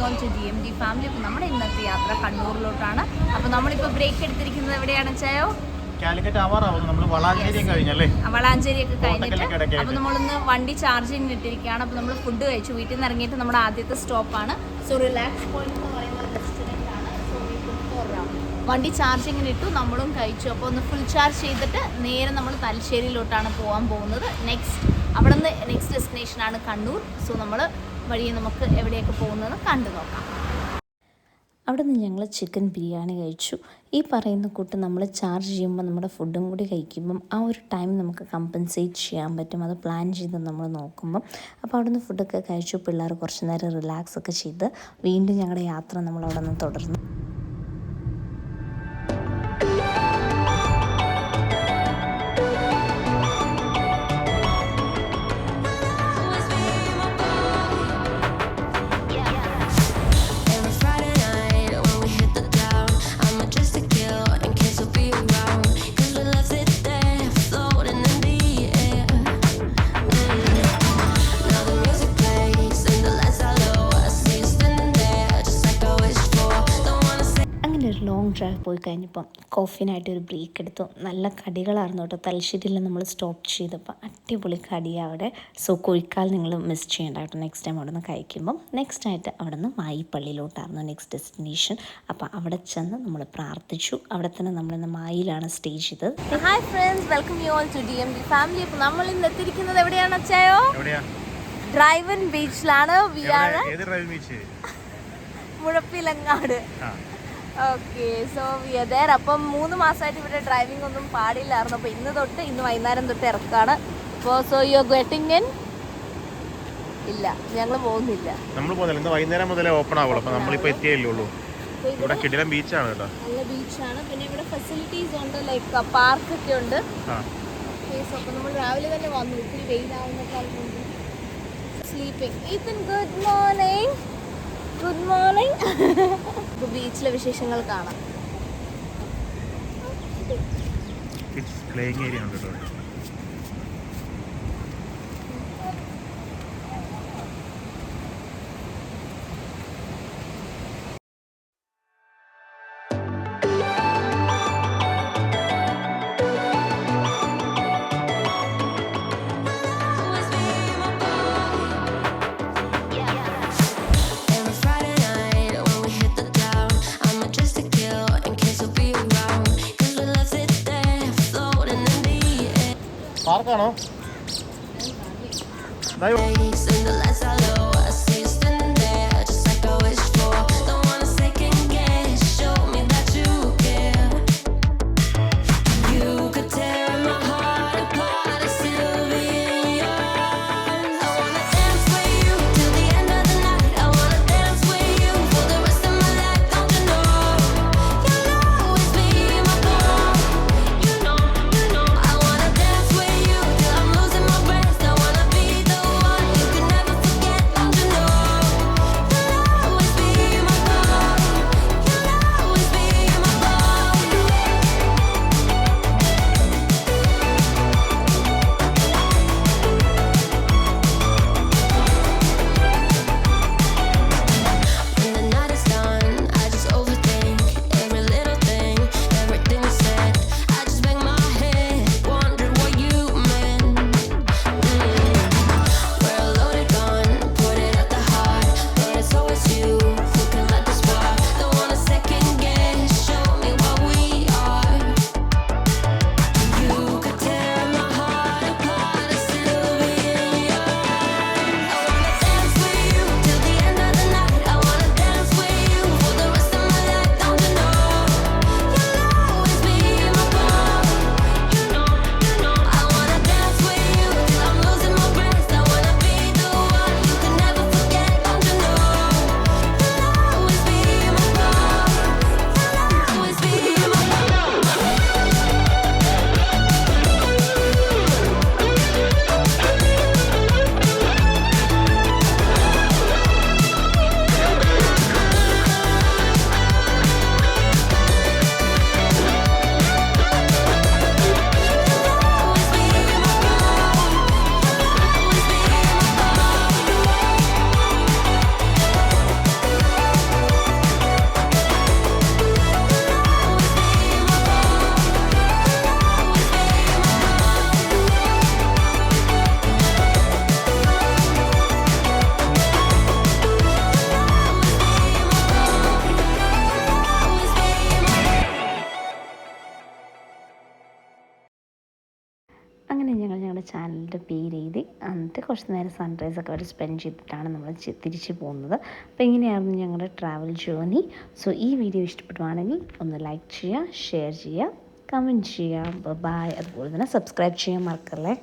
On to DMD family. അപ്പോൾ നമ്മുടെ ഇന്നത്തെ യാത്ര കണ്ണൂരിലോട്ടാണ്. അപ്പോൾ നമ്മളിപ്പോൾ ബ്രേക്ക് എടുത്തിരിക്കുന്നത് എവിടെയാണ് ചായോ? കാലിക്കറ്റ് ആവാറാവുന്നു. നമ്മൾ വളാഞ്ചേരിയൊക്കെ കഴിഞ്ഞല്ലേ? വളാഞ്ചേരിയൊക്കെ കഴിഞ്ഞിട്ട് അപ്പോൾ നമ്മളൊന്ന് വണ്ടി ചാർജിങ് ഇട്ടിരിക്കുകയാണ്. അപ്പോൾ നമ്മൾ ഫുഡ് കഴിച്ചു. വീട്ടിൽ നിന്ന് ഇറങ്ങിയിട്ട് നമ്മുടെ ആദ്യത്തെ സ്റ്റോപ്പാണ്. സോ റിലാക്സ് പോയിന്റ് എന്ന് പറയുന്ന റെസ്റ്റോറൻ്റ് ആണ്. സോ വണ്ടി ചാർജിങ്ങിന് ഇട്ടു, നമ്മളും കഴിച്ചു. അപ്പോൾ ഒന്ന് ഫുൾ ചാർജ് ചെയ്തിട്ട് നേരെ നമ്മൾ തലശ്ശേരിയിലോട്ടാണ് പോകാൻ പോകുന്നത്. അവിടെ നിന്ന് നെക്സ്റ്റ് ഡെസ്റ്റിനേഷനാണ് കണ്ണൂർ. സോ നമ്മൾ വഴിയെ നമുക്ക് എവിടെയൊക്കെ പോകുന്നത് കണ്ടു നോക്കാം. അവിടെ നിന്ന് ഞങ്ങൾ ചിക്കൻ ബിരിയാണി കഴിച്ചു. ഈ പറയുന്ന കൂട്ട് നമ്മൾ ചാർജ് ചെയ്യുമ്പോൾ നമ്മുടെ ഫുഡും കൂടി കഴിക്കുമ്പം ആ ഒരു ടൈം നമുക്ക് കമ്പൻസേറ്റ് ചെയ്യാൻ പറ്റും. അത് പ്ലാൻ ചെയ്ത് നമ്മൾ നോക്കുമ്പം. അപ്പോൾ അവിടെ നിന്ന് ഫുഡൊക്കെ കഴിച്ചു. പിള്ളേർ കുറച്ച് നേരം റിലാക്സ് ഒക്കെ ചെയ്ത് വീണ്ടും ഞങ്ങളുടെ യാത്ര നമ്മൾ അവിടെ നിന്ന് തുടർന്നു. ലോങ് ഡ്രൈവ് പോയി കഴിഞ്ഞപ്പം കോഫിനായിട്ടൊരു ബ്രേക്ക് എടുത്തു. നല്ല കടികളായിരുന്നു കേട്ടോ. തലശ്ശേരിയിൽ നമ്മൾ സ്റ്റോപ്പ് ചെയ്തപ്പോൾ അടിപൊളി കടിയാണ് അവിടെ. സോ കോഴിക്കാൽ നിങ്ങൾ മിസ് ചെയ്യേണ്ട കേട്ടോ നെക്സ്റ്റ് ടൈം അവിടെ നിന്ന് കഴിക്കുമ്പം. നെക്സ്റ്റ് ആയിട്ട് അവിടെ നിന്ന് മായിപ്പള്ളിയിലോട്ടായിരുന്നു നെക്സ്റ്റ് ഡെസ്റ്റിനേഷൻ. അപ്പോൾ അവിടെ ചെന്ന് നമ്മൾ പ്രാർത്ഥിച്ചു. അവിടെ തന്നെ നമ്മളിന്ന് മായിലാണ് സ്റ്റേ ചെയ്തത്. Hi friends, welcome you all to DMD family. അപ്പോൾ നമ്മൾ ഇന്ന് എത്തിയിരിക്കുന്നത് എവിടെയാണ് അച്ചായോ? ഡ്രൈവൻ ബീച്ചിലാണ്. Muzhappilangad. Okay, so we are there. അപ്പം 3 മാസമായിട്ട് ഇവിടെ ഡ്രൈവിംഗ് ഒന്നും പാടില്ലായിരുന്നു. അപ്പോൾ ഇന്ന് വൈകുന്നേരം തൊട്ട് ഇറക്കാണ്. അപ്പോൾ so you are getting in? ഇല്ല, ഞങ്ങൾ പോകുന്നില്ല. ഇന്ന് വൈകുന്നേരം മുതലേ ഓപ്പൺ ആവുള്ളൂ. അപ്പോൾ നമ്മളിപ്പോൾ എത്തിയല്ലേ ഉള്ളൂ. ഇവിടെ കിടിലൻ ബീച്ചാണ് കേട്ടോ. നല്ല ബീച്ചാണ്. പിന്നെ ഇവിടെ ഫെസിലിറ്റീസ് ഉണ്ട്, ലൈക്ക് പാർക്കൊക്കെ ഉണ്ട്. അപ്പോൾ നമ്മൾ രാവിലെ തന്നെ വന്നു. ഇത്തിരി വെയിലാവുന്നേക്കാൾ മുമ്പ്. Sleeping. Ethan good morning. Good morning. ഇപ്പോൾ ബീച്ചിലെ വിശേഷങ്ങൾ കാണാം. പ്ലേയിങ് ഏരിയ ഉണ്ട് കേട്ടോ. പാർക്കാണോ? നല്ലൊരു പേര് എഴുതി എന്നിട്ട് കുറച്ച് നേരം സൺറൈസൊക്കെ അവർ സ്പെൻഡ് ചെയ്തിട്ടാണ് നമ്മൾ തിരിച്ച് പോകുന്നത്. അപ്പോൾ ഇങ്ങനെയായിരുന്നു ഞങ്ങളുടെ ട്രാവൽ ജേർണി. സോ ഈ വീഡിയോ ഇഷ്ടപ്പെടുവാണെങ്കിൽ ഒന്ന് ലൈക്ക് ചെയ്യുക, ഷെയർ ചെയ്യുക, കമൻറ്റ് ചെയ്യുക. ബൈ. അതുപോലെ തന്നെ സബ്സ്ക്രൈബ് ചെയ്യാൻ മറക്കല്ലേ.